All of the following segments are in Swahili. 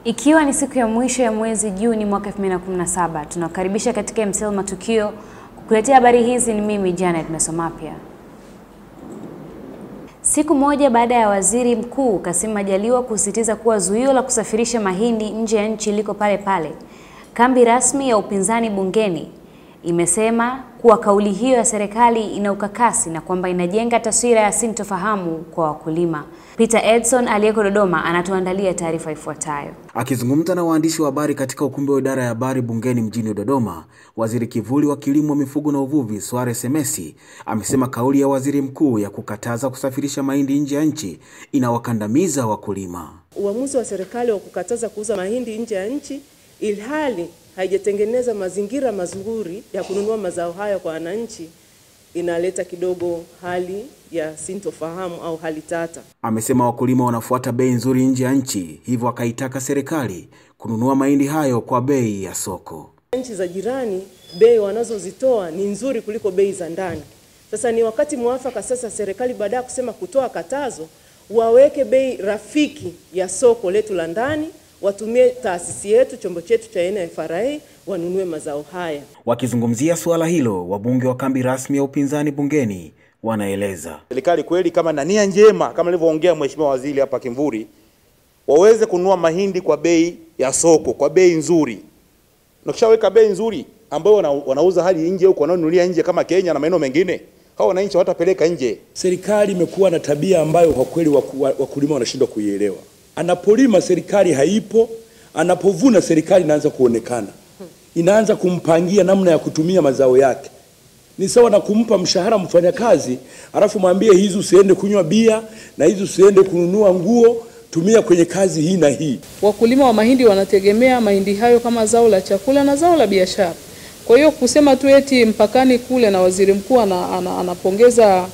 Ikiwa ni siku ya mwisho ya mwezi Juni mwaka 2017, tunakaribisha katika MCL Matukio. Kukuletea habari hizi ni mimi Janet Mesomapia. Siku moja baada ya Waziri Mkuu Kassim Majaliwa kusisitiza kuwa zuio la kusafirisha mahindi nje ya nchi liko pale pale, kambi rasmi ya upinzani bungeni imesema kuwa kauli hiyo ya serikali ina ukakasi na kwamba inajenga taswira ya sintofahamu kwa wakulima. Peter Edson aliyeko Dodoma anatuandalia taarifa ifuatayo. Akizungumza na waandishi wa habari katika ukumbi wa idara ya habari bungeni mjini Dodoma, Waziri Kivuli wa Kilimo, Mifugo na Uvuvi Sware Semesi amesema kauli ya Waziri Mkuu ya kukataza kusafirisha mahindi nje ya nchi inawakandamiza wakulima. Uamuzi wa serikali wa kukataza kuuza mahindi nje ya nchi ilhali haijatengeneza mazingira mazuri ya kununua mazao haya kwa wananchi inaleta kidogo hali ya sintofahamu au hali tata. Amesema wakulima wanafuata bei nzuri nje ya nchi, hivyo akaitaka serikali kununua mahindi hayo kwa bei ya soko. Nchi za jirani bei wanazozitoa ni nzuri kuliko bei za ndani. Sasa ni wakati mwafaka sasa serikali baada ya kusema kutoa katazo waweke bei rafiki ya soko letu la ndani, watumie taasisi yetu, chombo chetu cha NFRA, wanunue mazao haya. Wakizungumzia suala hilo, wabunge wa kambi rasmi ya upinzani bungeni wanaeleza serikali kweli kama na nia njema kama alivyoongea Mheshimiwa Waziri hapa Kimvuri, waweze kununua mahindi kwa bei ya soko, kwa bei nzuri. Na kishaweka bei nzuri ambayo wanauza hadi nje huko, wanaonunulia nje kama Kenya na maeneo mengine, hao wananchi watapeleka nje. Serikali imekuwa na tabia ambayo kwa kweli wakulima wanashindwa kuielewa. Anapolima serikali haipo, anapovuna serikali inaanza kuonekana. Inaanza kumpangia namna ya kutumia mazao yake. Ni sawa na kumpa mshahara mfanyakazi, alafu mwambie hizi usiende kunywa bia na hizi usiende kununua nguo, tumia kwenye kazi hii na hii. Wakulima wa mahindi wanategemea mahindi hayo kama zao la chakula na zao la biashara. Kwa hiyo kusema tu eti mpakani kule na Waziri Mkuu anapongeza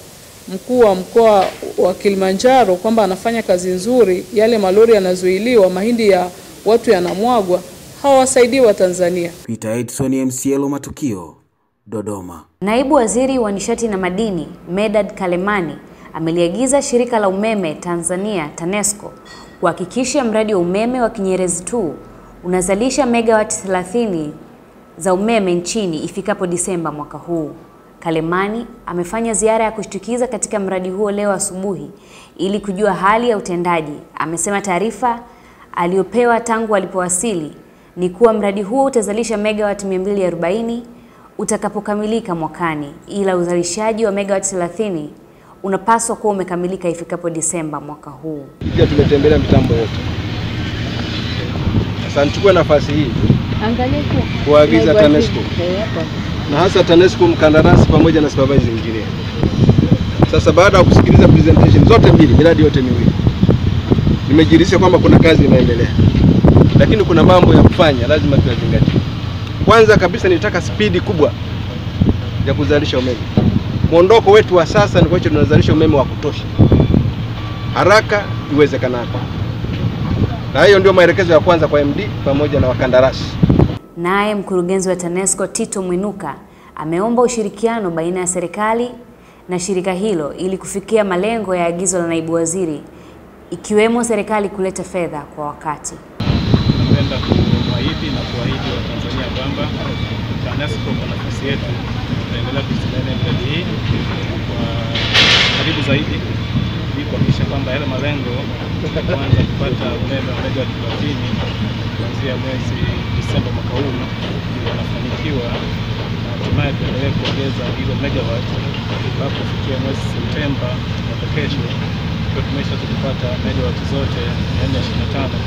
mkuu wa mkoa wa Kilimanjaro kwamba anafanya kazi nzuri, yale malori yanazuiliwa, mahindi ya watu yanamwagwa, hawasaidii wa Tanzania. Peter Edson, MCL Matukio, Dodoma. Naibu Waziri wa Nishati na Madini Medad Kalemani ameliagiza shirika la umeme Tanzania TANESCO kuhakikisha mradi wa umeme wa Kinyerezi 2 unazalisha megawati 30 za umeme nchini ifikapo Disemba mwaka huu. Kalemani amefanya ziara ya kushtukiza katika mradi huo leo asubuhi ili kujua hali ya utendaji. Amesema taarifa aliyopewa tangu alipowasili ni kuwa mradi huo utazalisha megawati 240 utakapokamilika mwakani, ila uzalishaji wa megawati 30 unapaswa kuwa umekamilika ifikapo Disemba mwaka huu. Pia tumetembelea mitambo yote. Sasa nichukue nafasi hii kuagiza TANESCO na hasa TANESCO mkandarasi pamoja na supervisor engineer. Sasa baada ya kusikiliza presentation zote mbili, miradi yote miwili, nimejiridhisha kwamba kuna kazi inaendelea. Lakini kuna mambo ya kufanya lazima tuyazingatie. Kwanza kabisa nitaka spidi kubwa ya kuzalisha umeme. Muondoko wetu wa sasa ni kwamba tunazalisha umeme wa kutosha haraka iwezekanavyo. Na hiyo ndio maelekezo ya kwanza kwa MD pamoja na wakandarasi. Naye mkurugenzi wa TANESCO Tito Mwinuka ameomba ushirikiano baina ya serikali na shirika hilo ili kufikia malengo ya agizo la naibu waziri, ikiwemo serikali kuleta fedha kwa wakati. Napenda kuahidi na kuahidi wa Tanzania kwamba TANESCO kwa nafasi yetu tutaendelea kusimamia mradi hii kwa karibu zaidi ili kuhakikisha kwamba yale malengo kuanza kupata umeme wa megawati 30 kuanzia mwezi Disemba mwaka huu yanafanikiwa, na hatimaye tuendelee kuongeza hizo megawati mpaka kufikia mwezi Septemba mwaka kesho tumesha kupata megawati zote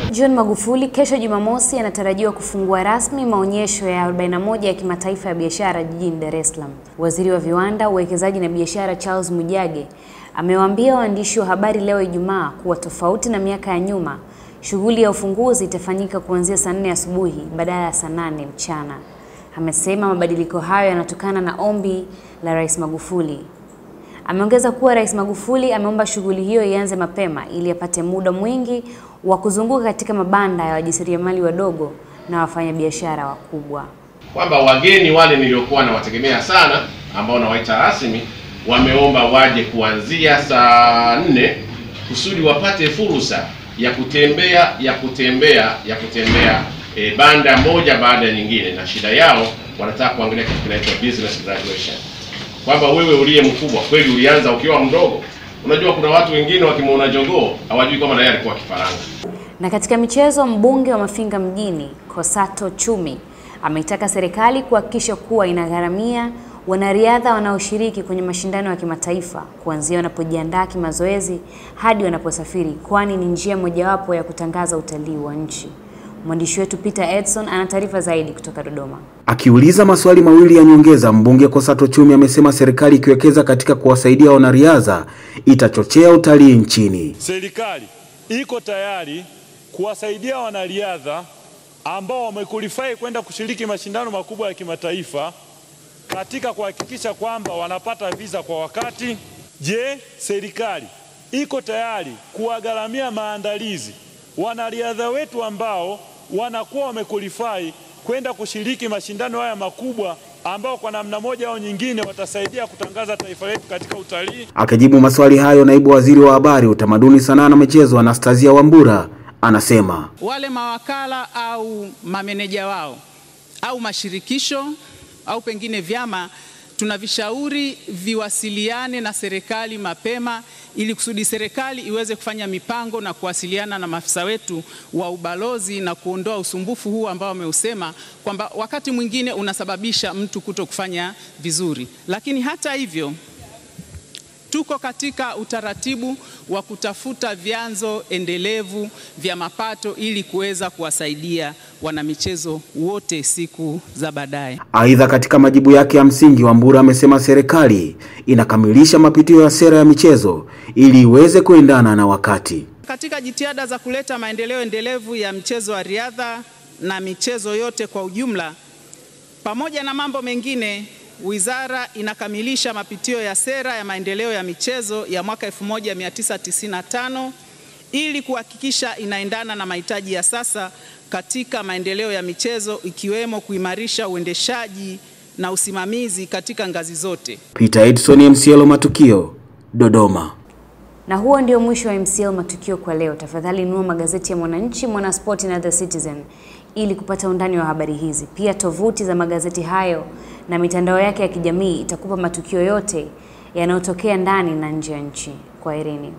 425. John Magufuli kesho Jumamosi anatarajiwa kufungua rasmi maonyesho ya 41 ya kimataifa ya biashara jijini Dar es Salaam. Waziri wa Viwanda, Uwekezaji na Biashara Charles Mujage amewaambia waandishi wa habari leo Ijumaa kuwa tofauti na miaka ya nyuma, shughuli ya ufunguzi itafanyika kuanzia saa 4 asubuhi badala ya saa 8 mchana. Amesema mabadiliko hayo yanatokana na ombi la Rais Magufuli. Ameongeza kuwa Rais Magufuli ameomba shughuli hiyo ianze mapema ili apate muda mwingi wa kuzunguka katika mabanda ya wajasiriamali wadogo na wafanyabiashara wakubwa. Kwamba wageni wale niliokuwa na wategemea sana ambao nawaita rasmi wameomba waje kuanzia saa 4 kusudi wapate fursa ya kutembea banda moja baada ya nyingine, na shida yao wanataka kuangalia kitu kinaitwa business graduation, kwamba wewe uliye mkubwa kweli ulianza ukiwa mdogo. Unajua kuna watu wengine wakimuona jogoo hawajui kama naye alikuwa kifaranga. Na katika michezo, mbunge wa Mafinga mjini Kosato Chumi ameitaka serikali kuhakikisha kuwa inagharamia wanariadha wanaoshiriki kwenye mashindano ya kimataifa kuanzia wanapojiandaa kimazoezi hadi wanaposafiri, kwani ni njia mojawapo ya kutangaza utalii wa nchi. Mwandishi wetu Peter Edson ana taarifa zaidi kutoka Dodoma. Akiuliza maswali mawili ya nyongeza, mbunge Kosato Chumi amesema serikali ikiwekeza katika kuwasaidia wanariadha itachochea utalii nchini. Serikali iko tayari kuwasaidia wanariadha ambao wamequalify kwenda kushiriki mashindano makubwa ya kimataifa katika kuhakikisha kwamba wanapata visa kwa wakati. Je, serikali iko tayari kuwagharamia maandalizi wanariadha wetu ambao wanakuwa wamequalify kwenda kushiriki mashindano haya makubwa ambao kwa namna moja au nyingine watasaidia kutangaza taifa letu katika utalii? Akijibu maswali hayo, naibu waziri wa habari, utamaduni, sanaa na michezo Anastasia Wambura anasema wale mawakala au mameneja wao au mashirikisho au pengine vyama, tunavishauri viwasiliane na serikali mapema ili kusudi serikali iweze kufanya mipango na kuwasiliana na maafisa wetu wa ubalozi na kuondoa usumbufu huu ambao wameusema kwamba wakati mwingine unasababisha mtu kuto kufanya vizuri. Lakini hata hivyo tuko katika utaratibu wa kutafuta vyanzo endelevu vya mapato ili kuweza kuwasaidia wanamichezo wote siku za baadaye. Aidha, katika majibu yake ya msingi, Wambura amesema serikali inakamilisha mapitio ya sera ya michezo ili iweze kuendana na wakati. Katika jitihada za kuleta maendeleo endelevu ya mchezo wa riadha na michezo yote kwa ujumla, pamoja na mambo mengine, wizara inakamilisha mapitio ya sera ya maendeleo ya michezo ya mwaka 1995 ili kuhakikisha inaendana na mahitaji ya sasa katika maendeleo ya michezo, ikiwemo kuimarisha uendeshaji na usimamizi katika ngazi zote. Peter Edson, MCL Matukio, Dodoma. Na huo ndio mwisho wa MCL Matukio kwa leo. Tafadhali nunua magazeti ya Mwananchi, Mwanaspoti na The Citizen ili kupata undani wa habari hizi. Pia tovuti za magazeti hayo na mitandao yake ya kijamii itakupa matukio yote yanayotokea ndani na nje ya nchi. Kwaherini.